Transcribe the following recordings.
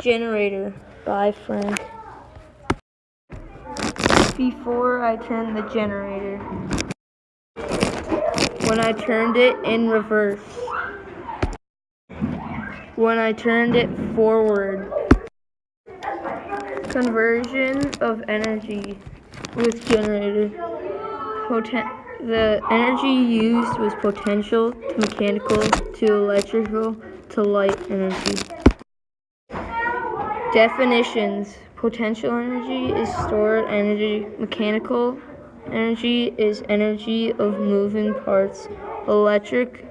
Generator by Frank. Before I turned the generator. When I turned it in reverse. When I turned it forward. Conversion of energy with generator. The energy used was potential to mechanical to electrical to light energy. Definitions. Potential energy is stored energy. Mechanical energy is energy of moving parts. Electric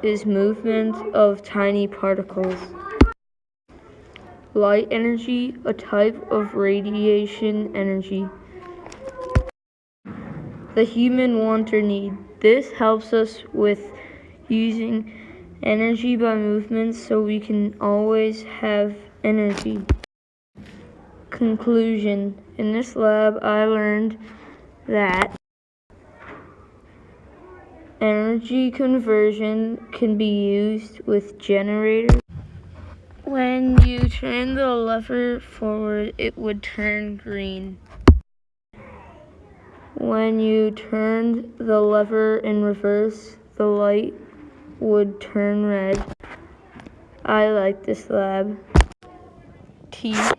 is movement of tiny particles. Light energy, a type of radiation energy. The human want or need. This helps us with using energy by movement so we can always have energy. Conclusion. In this lab, I learned that energy conversion can be used with generators. When you turn the lever forward, it would turn green. When you turned the lever in reverse, the light would turn red. I like this lab. THEEND